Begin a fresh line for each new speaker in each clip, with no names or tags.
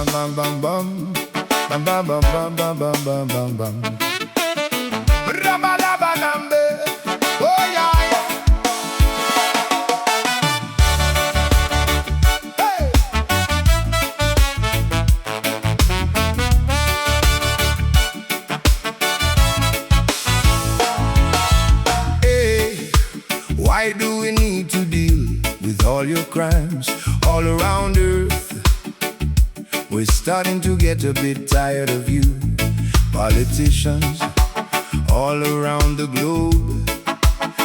bam bam bam bam bam bam bam bam bam bam bam bam. Rabalabalambe, oh yeah, yeah. Hey, why do we need to deal with all your crimes all around earth? We're starting to get a bit tired of you, politicians all around the globe.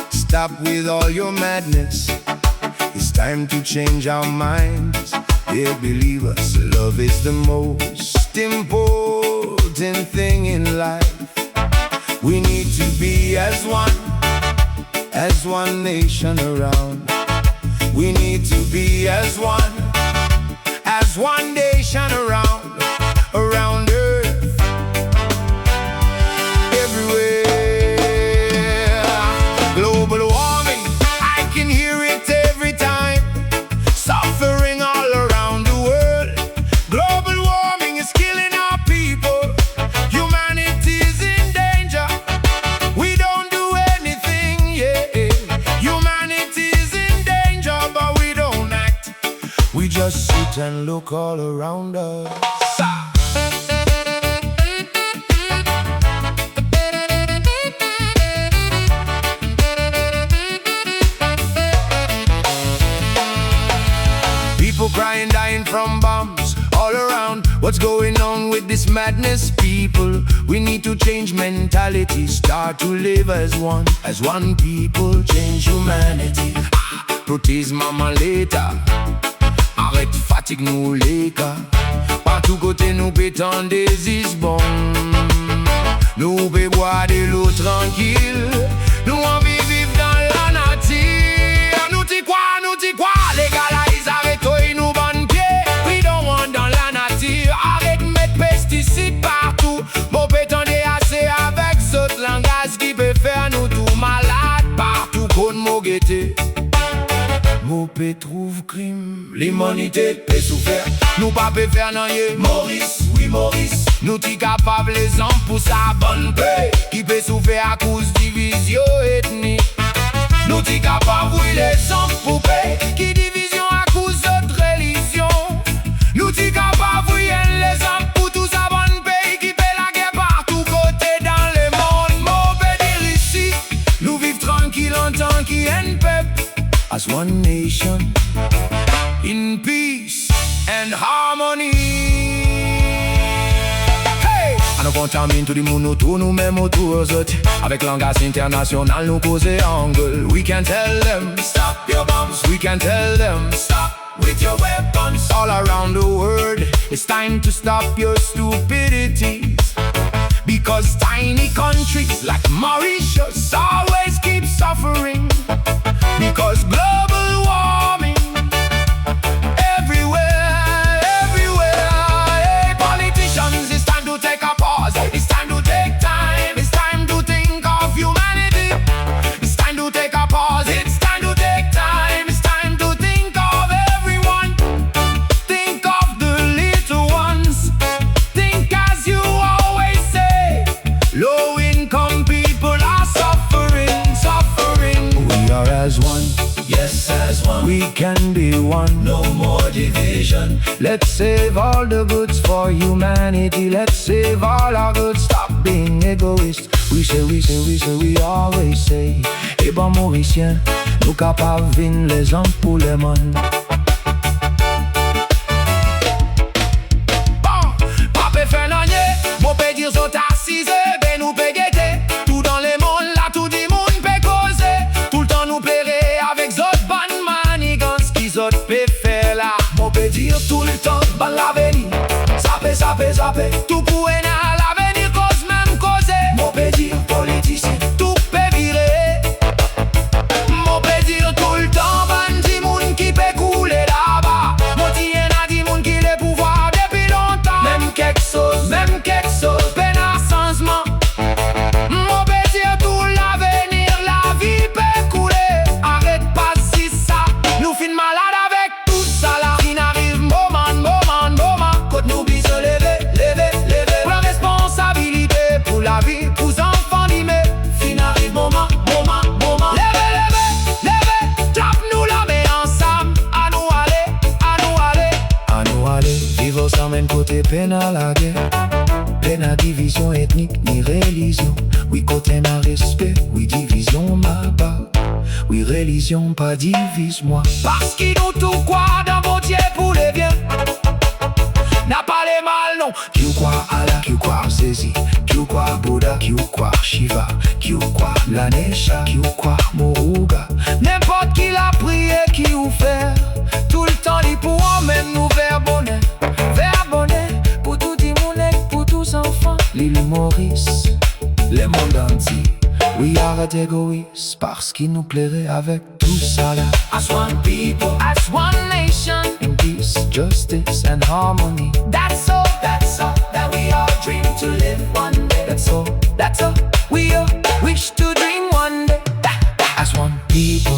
Stop with all your madness. It's time to change our minds. Yeah, believe us, love is the most important thing in life. We need to be as one nation around. We need to be as one nation around earth. Everywhere, global warming, I can hear it every time. Suffering all around the world. Global warming is killing our people. Humanity is in danger. We don't do anything, yeah. Humanity is in danger, but we don't act. We just sit and look all around us. People crying, dying from bombs all around. What's going on with this madness, people? We need to change mentality, start to live as one people. Change humanity. Protège maman l'État. Arrête, fatigue nous leker. Partout côté nous pétons des isbons. Nous peut boire de l'eau tranquille. Nous envie vivre dans la nature. Nous t'y quoi, légalise, arrête-toi, nous bonne pied. We don't want dans la nature. Arrête mettre pesticides partout. Mon pétons des assez avec ce langage qui peut faire nous tout malade. Partout qu'on m'a guetté. Mopé trouve crime, l'humanité peut souffrir. Nous pas peut faire non yé. Maurice, oui Maurice. Nous t'y capable les hommes pour sa bonne paix. Qui peut souffrir à cause division ethnique. Nous t'y capable oui les hommes pour paix. Qui division à cause de religion. Nous t'y capable oui les hommes pour tout sa bonne paix. Qui paie la guerre partout côté dans le monde. Mauvais dire ici, nous vivons tranquille en tant qu'un peuple. As one nation, in peace and harmony. Hey! À nous contamine tout le monde autour, nous mêmes autour eux autres. Avec langage international, nous causer angle. We can tell them, stop your bombs. We can tell them, stop with your weapons. All around the world, it's time to stop your stupidities. Because tiny countries like Mauritius always keep suffering. Because global warming everywhere. Hey, politicians, it's time to take a pause. It's time to take time. It's time to think of humanity. It's time to take a pause. It's time to take time. It's time to think of everyone. Think of the little ones. Think as you always say. Low income people are suffering. We are as one. Yes, as one. We can be one. No more division. Let's save all the goods for humanity. Let's save all our goods. Stop being egoist. We always say. Eh ben Mauricien, nous capables vin les hommes pour les monde. Bon, pas pe faire n'anye, mon pe dire sont assise, ben nous pe guetter. Tout dans les mondes, là tout dit monde pe causer. Tout le temps nous plairait avec zot bonne manigance qui zot pe faire là. Mon pe dire tout le temps, ban l'avenir. Zappe, tout pour à l'avenir cause même causer. Mon pe dire politicien, tout pe virer. Mon pe dire tout le temps, ban di moun qui pe couler là-bas. Mon tien a di moun qui le pouvoir depuis longtemps. Même quelque chose, peine à changement. Mon pe dire tout l'avenir, la vie peut couler. Arrête pas si ça, nous fin malade avec tout ça là. Qui n'arrive moman, côte nous amène côté peine à la guerre, peine à division ethnique ni religion. Oui, côté n'a respect, oui, division ma part. Oui, religion pas divise-moi. Parce qu'il nous tout quoi dans mon Dieu pour les biens. N'a pas les mal, non. Qui ou quoi Allah, qui ou quoi Zézi, qui ou quoi Bouddha, qui ou quoi Shiva, qui ou quoi Lanesha, qui ou quoi Moruga. N'importe qui l'a prié, qui ou faire. Tout le temps, il pour emmène nous vers bonnet. Vers bonnet, pour tout Dimonek, pour tous enfants. L'île Maurice, le monde entier. Oui, arrête égoïste, parce qu'il nous plairait avec tout ça là. As one people, as one nation, in peace, justice and harmony. That's all that we all dream to live one day. That's all we all wish to dream one day. As one people,